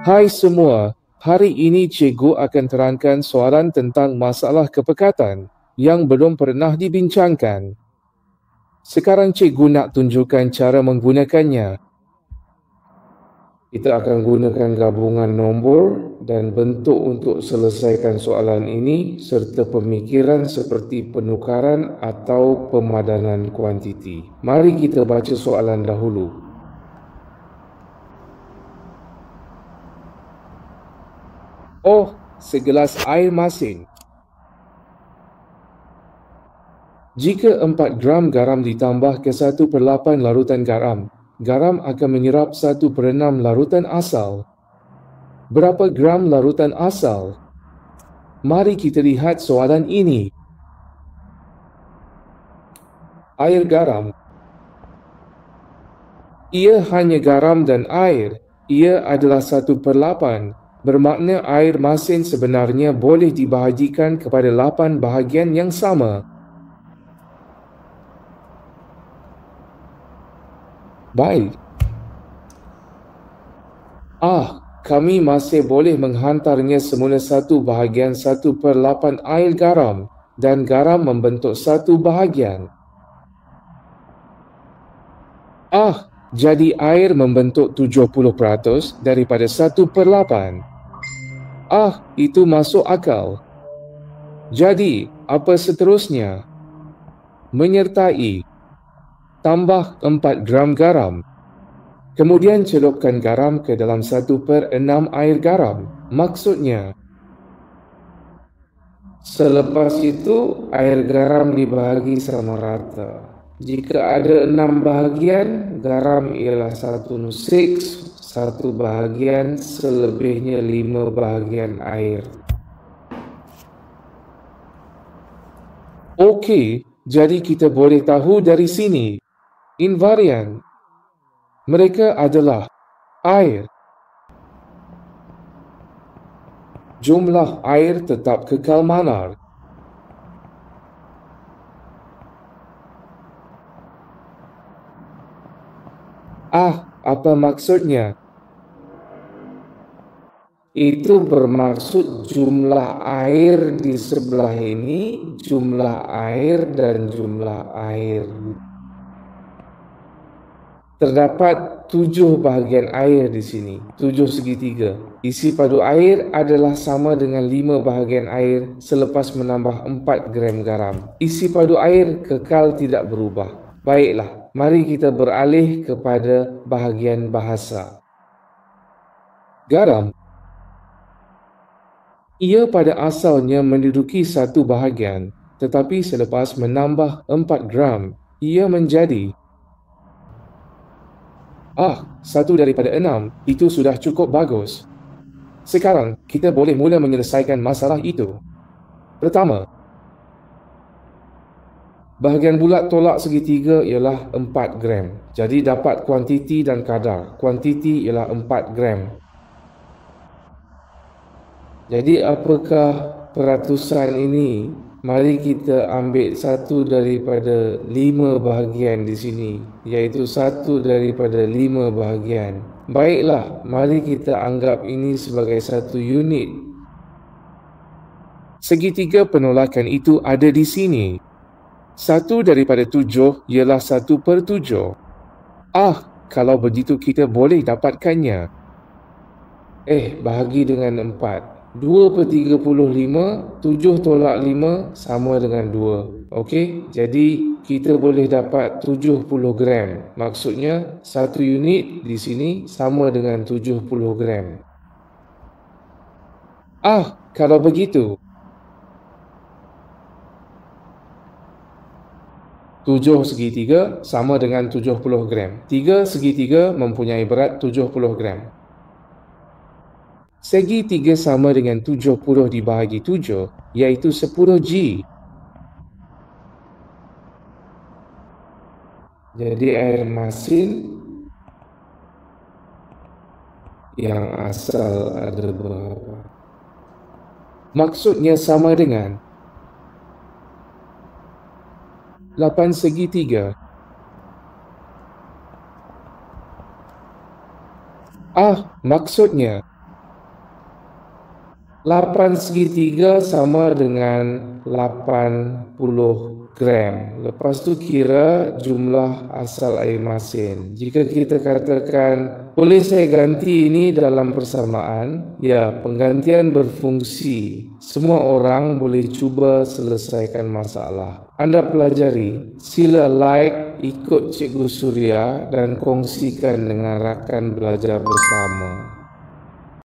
Hai semua, hari ini cikgu akan terangkan soalan tentang masalah kepekatan yang belum pernah dibincangkan. Sekarang cikgu nak tunjukkan cara menggunakannya. Kita akan gunakan gabungan nombor dan bentuk untuk selesaikan soalan ini serta pemikiran seperti penukaran atau pemadanan kuantiti. Mari kita baca soalan dahulu. Oh, segelas air masin. Jika 4 gram garam ditambah ke 1/8 larutan garam, garam akan menyerap 1/6 larutan asal. Berapa gram larutan asal? Mari kita lihat soalan ini. Air garam. Ia hanya garam dan air. Ia adalah 1/8. Bermakna air masin sebenarnya boleh dibahagikan kepada 8 bahagian yang sama. Baik. Kami masih boleh menghantarnya semula 1/8 air garam dan garam membentuk 1 bahagian. Jadi air membentuk 70% daripada 1/8. Itu masuk akal. Jadi, apa seterusnya? Menyertai. Tambah 4 gram garam. Kemudian celupkan garam ke dalam 1/6 air garam. Maksudnya, selepas itu air garam dibahagi sama rata. Jika ada 6 bahagian, garam ialah 1/6, 1 bahagian, selebihnya 5 bahagian air. Okey, jadi kita boleh tahu dari sini. Invarian. Mereka adalah air. Jumlah air tetap kekal manar. Apa maksudnya? Itu bermaksud jumlah air di sebelah ini, jumlah air dan jumlah air. Terdapat 7 bahagian air di sini, 7 segitiga. Isi padu air adalah sama dengan 5 bahagian air selepas menambah 4 gram garam. Isi padu air kekal tidak berubah. Baiklah, mari kita beralih kepada bahagian bahasa. Garam. Ia pada asalnya menduduki 1 bahagian, tetapi selepas menambah 4 gram, ia menjadi 1/6. Itu sudah cukup bagus. Sekarang, kita boleh mula menyelesaikan masalah itu. Pertama, bahagian bulat tolak segitiga ialah 4 gram. Jadi dapat kuantiti dan kadar. Kuantiti ialah 4 gram. Jadi apakah peratusan ini? Mari kita ambil 1 daripada 5 bahagian di sini, iaitu 1 daripada 5 bahagian. Baiklah, mari kita anggap ini sebagai 1 unit. Segitiga penolakan itu ada di sini. 1 daripada 7 ialah 1/7. Kalau begitu kita boleh dapatkannya. Bahagi dengan 4. 2/35, 7 tolak 5 sama dengan 2. Okey, jadi kita boleh dapat 70 gram. Maksudnya 1 unit di sini sama dengan 70 gram. Kalau begitu 7 segitiga sama dengan 70 gram. 3 segitiga mempunyai berat 70 gram. Segi 3 sama dengan 70 dibahagi 7, iaitu 10 G. Jadi air masin yang asal ada berapa? Maksudnya sama dengan 8 segi 3. Maksudnya 8 segitiga sama dengan 80 gram. Lepas tu kira jumlah asal air masin. Jika kita katakan, boleh saya ganti ini dalam persamaan? Ya, penggantian berfungsi. Semua orang boleh cuba selesaikan masalah. Anda pelajari, sila like, ikut Cikgu Suria dan kongsikan dengan rakan belajar bersama.